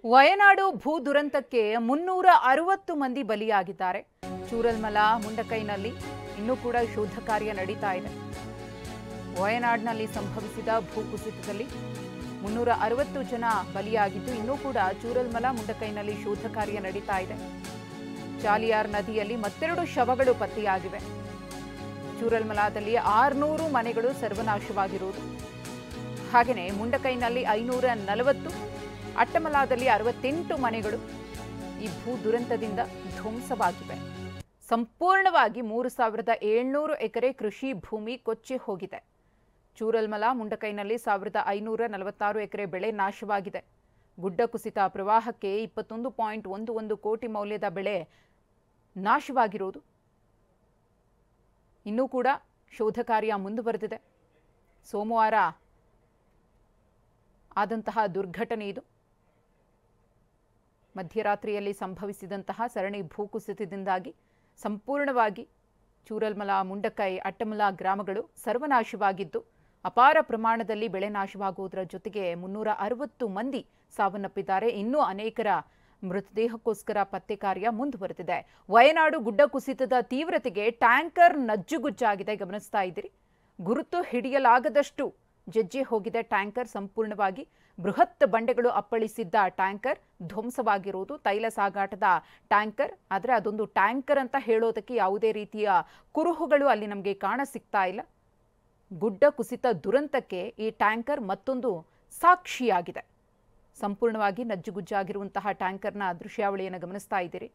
ವಯನಾಡು ಭೂ ದುರಂತಕ್ಕೆ 360 ಮಂದಿ ಬಲಿಯಾಗಿದ್ದಾರೆ. ಚೂರಲ್ಮಲ ಮುಂಡಕೈನಲ್ಲಿ ಇನ್ನೂ ಕೂಡ ಶೋಧ ಕಾರ್ಯ ನಡೀತಾ ಇದೆ. ವಯನಾಡಿನಲ್ಲಿ ಸಂಭವಿಸಿದ ಭೂಕುಸಿತದಲ್ಲಿ 360 ಜನ ಬಲಿಯಾಗಿದ್ದು ಇನ್ನೂ ಕೂಡ ಚೂರಲ್ಮಲ ಮುಂಡಕೈನಲ್ಲಿ ಶೋಧ ಕಾರ್ಯ ನಡೀತಾ ಇದೆ. ಚಾಲಿಯಾರ್ ನದಿಯಲ್ಲಿ ಮತ್ತೆರಡು ಶವಗಳು ಪತ್ತೆಯಾಗಿವೆ. ಚೂರಲ್ಮಲದಲ್ಲಿ 600 ಮನೆಗಳು ಸರ್ವನಾಶವಾಗಿರುವುದು, ಹಾಗೆಯೇ ಮುಂಡಕೈನಲ್ಲಿ 540, ಅಟ್ಟಮಲಾದಲ್ಲಿ 68 ಮನೆಗಳು ಈ ಭೂ ದುರಂತದಿಂದ ಧ್ವಂಸವಾಗಿವೆ. ಸಂಪೂರ್ಣವಾಗಿ 3700 ಎಕರೆ ಕೃಷಿ ಭೂಮಿ ಕೊಚ್ಚಿ ಹೋಗಿದೆ. ಚೂರಲ್ಮಲ ಮುಂಡಕೈನಲ್ಲಿ 1546 ಎಕರೆ ಬೆಳೆ ನಾಶವಾಗಿದೆ. ಗುಡ್ಡ ಕುಸಿತ ಪ್ರವಾಹಕ್ಕೆ 21.11 ಕೋಟಿ ಮೌಲ್ಯದ ಬೆಳೆ ನಾಶವಾಗಿರುವುದು. ಇನ್ನೂ ಕೂಡ ಶೋಧ ಕಾರ್ಯ ಮುಂದುವರೆದಿದೆ. ಸೋಮವಾರ ಆದಂತಹ ದುರ್ಘಟನೆ ಇದು. ಮಧ್ಯರಾತ್ರಿಯಲ್ಲಿ ಸಂಭವಿಸಿದಂತಹ ಸರಣಿ ಭೂಕುಸಿತದಿಂದಾಗಿ ಸಂಪೂರ್ಣವಾಗಿ ಚೂರಲ್ಮಲ, ಮುಂಡಕೈ, ಅಟ್ಟಮಲ ಗ್ರಾಮಗಳು ಸರ್ವನಾಶವಾಗಿದ್ದು ಅಪಾರ ಪ್ರಮಾಣದಲ್ಲಿ ಬೆಳೆ ನಾಶವಾಗುವುದರ ಜೊತೆಗೆ 360 ಮಂದಿ ಸಾವನ್ನಪ್ಪಿದ್ದಾರೆ. ಇನ್ನೂ ಅನೇಕರ ಮೃತದೇಹಕ್ಕೋಸ್ಕರ ಪತ್ತೆ ಕಾರ್ಯ ಮುಂದುವರೆದಿದೆ. ವಯನಾಡು ಗುಡ್ಡ ಕುಸಿತದ ತೀವ್ರತೆಗೆ ಟ್ಯಾಂಕರ್ ನಜ್ಜುಗುಜ್ಜಾಗಿದೆ. ಗಮನಿಸ್ತಾ ಇದ್ದೀರಿ, ಗುರುತು ಹಿಡಿಯಲಾಗದಷ್ಟು ಜಜ್ಜಿ ಹೋಗಿದೆ ಟ್ಯಾಂಕರ್. ಸಂಪೂರ್ಣವಾಗಿ ಬೃಹತ್ ಬಂಡೆಗಳು ಅಪ್ಪಳಿಸಿದ್ದ ಟ್ಯಾಂಕರ್ ಧ್ವಂಸವಾಗಿರುವುದು. ತೈಲ ಸಾಗಾಟದ ಟ್ಯಾಂಕರ್, ಆದರೆ ಅದೊಂದು ಟ್ಯಾಂಕರ್ ಅಂತ ಹೇಳೋದಕ್ಕೆ ಯಾವುದೇ ರೀತಿಯ ಕುರುಹುಗಳು ಅಲ್ಲಿ ನಮಗೆ ಕಾಣ ಸಿಗ್ತಾ ಇಲ್ಲ. ಗುಡ್ಡ ಕುಸಿತ ದುರಂತಕ್ಕೆ ಈ ಟ್ಯಾಂಕರ್ ಮತ್ತೊಂದು ಸಾಕ್ಷಿಯಾಗಿದೆ. ಸಂಪೂರ್ಣವಾಗಿ ನಜ್ಜುಗುಜ್ಜಾಗಿರುವಂತಹ ಟ್ಯಾಂಕರ್ನ ದೃಶ್ಯಾವಳಿಯನ್ನು ಗಮನಿಸ್ತಾ ಇದ್ದೀರಿ.